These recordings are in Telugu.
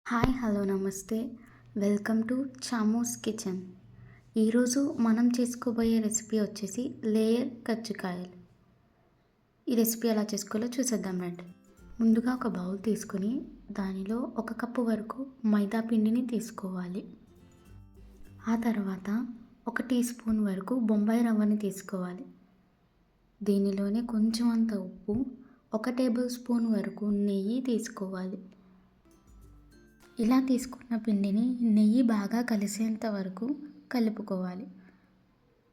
హాయ్ హలో నమస్తే. Welcome to Chamu's kitchen. ఈరోజు మనం చేసుకోబోయే రెసిపీ వచ్చేసి లేయర్ కజ్జికాయలు. ఈ రెసిపీ ఎలా చేసుకోవాలో చూసేద్దాం రండి. ముందుగా ఒక బౌల్ తీసుకొని దానిలో 1 కప్పు వరకు మైదా పిండిని తీసుకోవాలి. ఆ తర్వాత 1 టీ స్పూన్ వరకు బొంబాయి రవ్వని తీసుకోవాలి. దీనిలోనే కొంచెం అంత ఉప్పు, 1 టేబుల్ స్పూన్ వరకు నెయ్యి తీసుకోవాలి. ఇలా తీసుకున్న పిండిని నెయ్యి బాగా కలిసేంత వరకు కలుపుకోవాలి.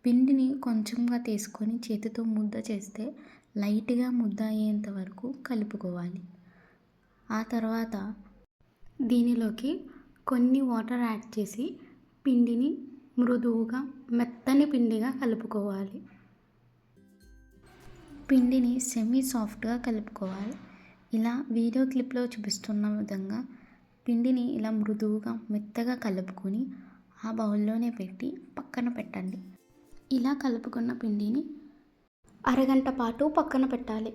పిండిని కొంచెంగా తీసుకొని చేతితో ముద్ద చేస్తే లైట్గా ముద్ద అయ్యేంత వరకు కలుపుకోవాలి. ఆ తర్వాత దీనిలోకి కొన్ని వాటర్ యాడ్ చేసి పిండిని మృదువుగా మెత్తని పిండిగా కలుపుకోవాలి. పిండిని సెమీ సాఫ్ట్గా కలుపుకోవాలి. ఇలా వీడియో క్లిప్లో చూపిస్తున్న విధంగా పిండిని ఇలా మృదువుగా మెత్తగా కలుపుకొని ఆ బౌల్లోనే పెట్టి పక్కన పెట్టండి. ఇలా కలుపుకున్న పిండిని అరగంట పాటు పక్కన పెట్టాలి.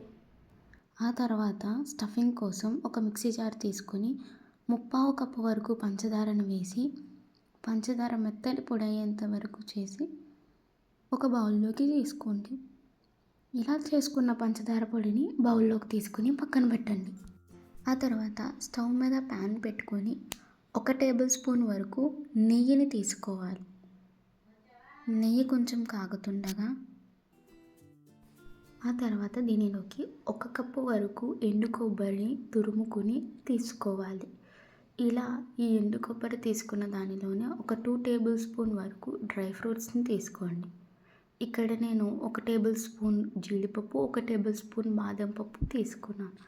ఆ తర్వాత స్టఫింగ్ కోసం ఒక మిక్సీ జార్ తీసుకొని 1/4 కప్పు వరకు పంచదారను వేసి పంచదార మెత్తటి పొడి అయ్యేంత వరకు చేసి ఒక బౌల్లోకి తీసుకోండి. ఇలా చేసుకున్న పంచదార పొడిని బౌల్లోకి తీసుకొని పక్కన పెట్టండి. ఆ తర్వాత స్టవ్ మీద ప్యాన్ పెట్టుకొని 1 టేబుల్ స్పూన్ వరకు నెయ్యిని తీసుకోవాలి. నెయ్యి కొంచెం కాగుతుండగా ఆ తర్వాత దీనిలోకి 1 కప్పు వరకు ఎండు కొబ్బరిని తురుముకొని తీసుకోవాలి. ఇలా ఈ ఎండు కొబ్బరి తీసుకున్న దానిలోనే 2 టేబుల్ స్పూన్ వరకు డ్రై ఫ్రూట్స్ని తీసుకోండి. ఇక్కడ నేను 1 టేబుల్ స్పూన్ జీడిపప్పు, 1 టేబుల్ స్పూన్ బాదం పప్పు తీసుకున్నాను.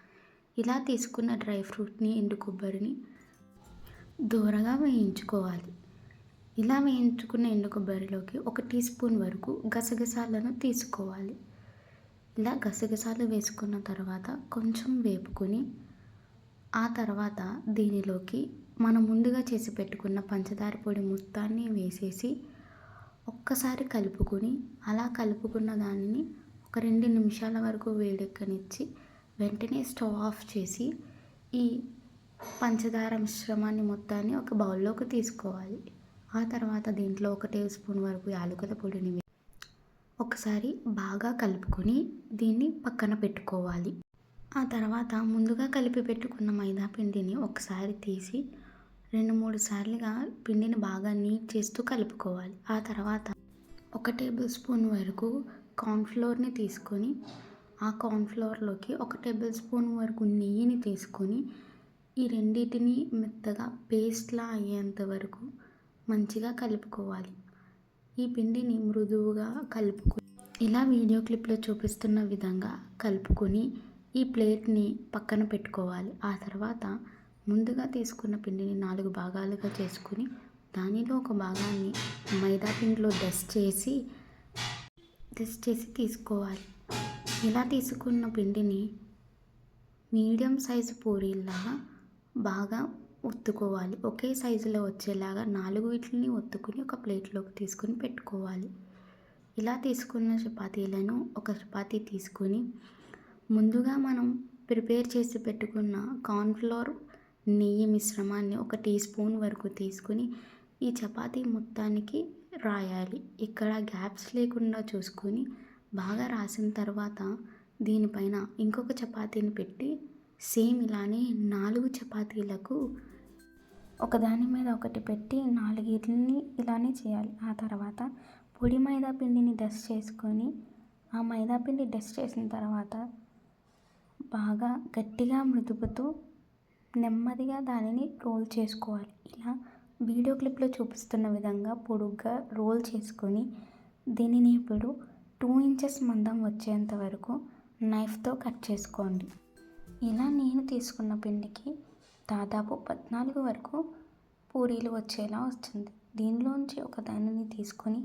ఇలా తీసుకున్న డ్రై ఫ్రూట్ని, ఎండు కొబ్బరిని దూరగా వేయించుకోవాలి. ఇలా వేయించుకున్న ఎండు కొబ్బరిలోకి 1 టీ స్పూన్ వరకు గసగసాలను తీసుకోవాలి. ఇలా గసగసాలు వేసుకున్న తర్వాత కొంచెం వేపుకొని ఆ తర్వాత దీనిలోకి మనం ముందుగా చేసి పెట్టుకున్న పంచదార పొడి మొత్తాన్ని వేసేసి ఒక్కసారి కలుపుకొని అలా కలుపుకున్న దానిని ఒక 2 నిమిషాల వరకు వేడెక్కనిచ్చి వెంటనే స్టవ్ ఆఫ్ చేసి ఈ పంచదార మిశ్రమాన్ని మొత్తాన్ని ఒక బౌల్లోకి తీసుకోవాలి. ఆ తర్వాత దీంట్లో 1 టేబుల్ స్పూన్ వరకు యాలకుల పొడిని ఒకసారి బాగా కలుపుకొని దీన్ని పక్కన పెట్టుకోవాలి. ఆ తర్వాత ముందుగా కలిపి పెట్టుకున్న మైదా పిండిని ఒకసారి తీసి 2-3 సార్లుగా పిండిని బాగా నీట్ చేస్తూ కలుపుకోవాలి. ఆ తర్వాత 1 టేబుల్ స్పూన్ వరకు కార్న్ఫ్లోర్ని తీసుకొని ఆ కార్న్ఫ్లోర్లోకి 1 టేబుల్ స్పూన్ వరకు నెయ్యిని తీసుకొని ఈ రెండింటిని మెత్తగా పేస్ట్లా అయ్యేంత వరకు మంచిగా కలుపుకోవాలి. ఈ పిండిని మృదువుగా కలుపుకొని ఇలా వీడియో క్లిప్లో చూపిస్తున్న విధంగా కలుపుకొని ఈ ప్లేట్ని పక్కన పెట్టుకోవాలి. ఆ తర్వాత ముందుగా తీసుకున్న పిండిని 4 భాగాలుగా చేసుకొని దానిలో ఒక భాగాన్ని మైదా పిండిలో డస్ట్ చేసి తీసుకోవాలి. ఇలా తీసుకున్న పిండిని మీడియం సైజు పూరీలాగా బాగా ఒత్తుకోవాలి. ఒకే సైజులో వచ్చేలాగా 4 వీటిని ఒత్తుకుని ఒక ప్లేట్లోకి తీసుకొని పెట్టుకోవాలి. ఇలా తీసుకున్న చపాతీలను ఒక చపాతీ తీసుకొని ముందుగా మనం ప్రిపేర్ చేసి పెట్టుకున్న కార్న్ఫ్లోర్ నెయ్యి మిశ్రమాన్ని 1 టీ స్పూన్ వరకు తీసుకొని ఈ చపాతీ మొత్తానికి రాయాలి. ఇక్కడ గ్యాప్స్ లేకుండా చూసుకొని బాగా రాసిన తర్వాత దీనిపైన ఇంకొక చపాతీని పెట్టి సేమ్ ఇలానే 4 చపాతీలకు ఒకదాని మీద ఒకటి పెట్టి 4 ఇలానే చేయాలి. ఆ తర్వాత పొడి మైదా పిండిని డస్ట్ చేసుకొని ఆ మైదా పిండి డస్ట్ చేసిన తర్వాత బాగా గట్టిగా మృదుపుతూ నెమ్మదిగా దానిని రోల్ చేసుకోవాలి. ఇలా వీడియో క్లిప్లో చూపిస్తున్న విధంగా పొడుగ్గా రోల్ చేసుకొని దీనిని ఇప్పుడు 2 ఇంచెస్ మందం వచ్చేంత వరకు నైఫ్తో కట్ చేసుకోండి. ఇలా నేను తీసుకున్న పిండికి దాదాపు 14 వరకు పూరీలు వచ్చేలా వస్తుంది. దీనిలోంచి ఒక దానిని తీసుకొని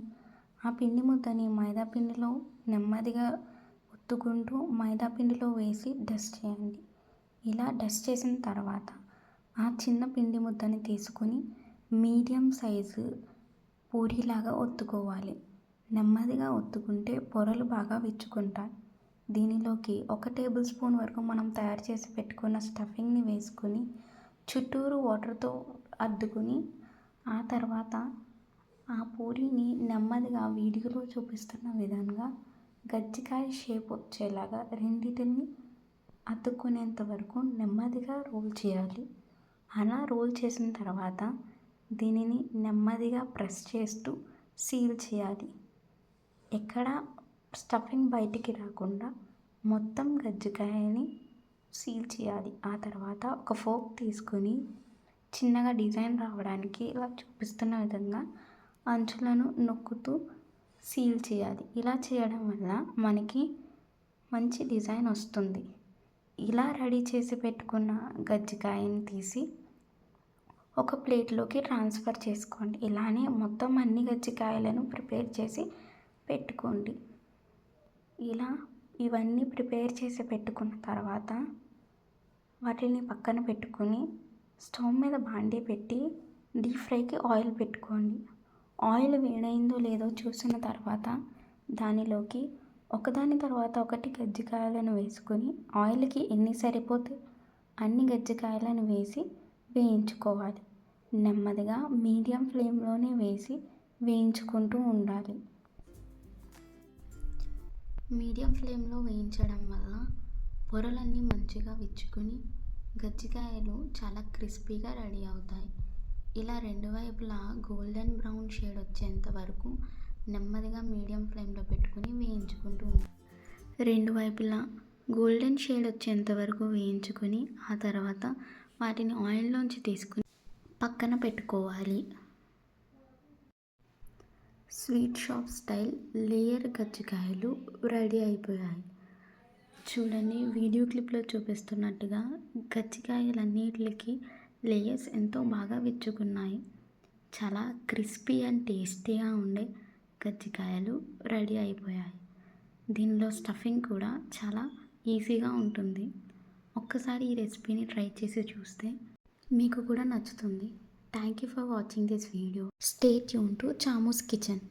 ఆ పిండి ముద్దని మైదా పిండిలో నెమ్మదిగా ఒత్తుకుంటూ మైదా పిండిలో వేసి డస్ట్ చేయండి. ఇలా డస్ట్ చేసిన తర్వాత ఆ చిన్న పిండి ముద్దని తీసుకొని మీడియం సైజు పూరీలాగా ఒత్తుకోవాలి. నెమ్మదిగా ఒత్తుకుంటే పొరలు బాగా విచ్చుకుంటాయి. దీనిలోకి 1 టేబుల్ స్పూన్ వరకు మనం తయారు చేసి పెట్టుకున్న స్టఫింగ్ని వేసుకొని చుట్టూరు వాటర్తో అద్దుకుని ఆ తర్వాత ఆ పూరీని నెమ్మదిగా వీడియోలో చూపిస్తున్న విధంగా గజ్జికాయ షేప్ వచ్చేలాగా రెండిటిని అతుక్కునేంత వరకు నెమ్మదిగా రోల్ చేయాలి. అలా రోల్ చేసిన తర్వాత దీనిని నెమ్మదిగా ప్రెస్ చేస్తూ సీల్ చేయాలి. ఎక్కడ స్టఫింగ్ బయటికి రాకుండా మొత్తం గజ్జికాయని సీల్ చేయాలి. ఆ తర్వాత ఒక ఫోర్క్ తీసుకొని చిన్నగా డిజైన్ రావడానికి ఇలా చూపిస్తున్న విధంగా అంచులను నొక్కుతూ సీల్ చేయాలి. ఇలా చేయడం వల్ల మనకి మంచి డిజైన్ వస్తుంది. ఇలా రెడీ చేసి పెట్టుకున్న గజ్జికాయని తీసి ఒక ప్లేట్లోకి ట్రాన్స్ఫర్ చేసుకోండి. ఇలానే మొత్తం అన్ని గజ్జికాయలను ప్రిపేర్ చేసి పెట్టుకోండి. ఇలా ఇవన్నీ ప్రిపేర్ చేసి పెట్టుకున్న తర్వాత వాటిని పక్కన పెట్టుకొని స్టవ్ మీద బాండీ పెట్టి డీప్ ఫ్రైకి ఆయిల్ పెట్టుకోండి. ఆయిల్ వేడైందో లేదో చూసిన తర్వాత దానిలోకి ఒకదాని తర్వాత ఒకటి గజ్జికాయలను వేసుకొని ఆయిల్కి ఎన్ని సరిపోతే అన్ని గజ్జికాయలను వేసి వేయించుకోవాలి. నెమ్మదిగా మీడియం ఫ్లేమ్లోనే వేసి వేయించుకుంటూ ఉండాలి. మీడియం ఫ్లేమ్లో వేయించడం వల్ల పొరలన్నీ మంచిగా విచ్చుకొని గజ్జికాయలు చాలా క్రిస్పీగా రెడీ అవుతాయి. ఇలా రెండు వైపులా గోల్డెన్ బ్రౌన్ షేడ్ వచ్చేంత వరకు నెమ్మదిగా మీడియం ఫ్లేమ్లో పెట్టుకుని వేయించుకుంటూ ఉంటాం. రెండు వైపులా గోల్డెన్ షేడ్ వచ్చేంత వరకు వేయించుకొని ఆ తర్వాత వాటిని ఆయిల్లోంచి తీసుకుని పక్కన పెట్టుకోవాలి. స్వీట్ షాప్ స్టైల్ లేయర్ గజ్జికాయలు రెడీ అయిపోయాయి. చూడండి, వీడియో క్లిప్లో చూపిస్తున్నట్టుగా గజ్జికాయలన్నిటికి లేయర్స్ ఎంతో బాగా విచ్చుకున్నాయి. చాలా క్రిస్పీ అండ్ టేస్టీగా ఉండే గజ్జికాయలు రెడీ అయిపోయాయి. దీనిలో స్టఫింగ్ కూడా చాలా ఈజీగా ఉంటుంది. ఒక్కసారి ఈ రెసిపీని ట్రై చేసి చూస్తే మీకు కూడా నచ్చుతుంది. Thank you for watching this video. Stay tune to Chamu's kitchen.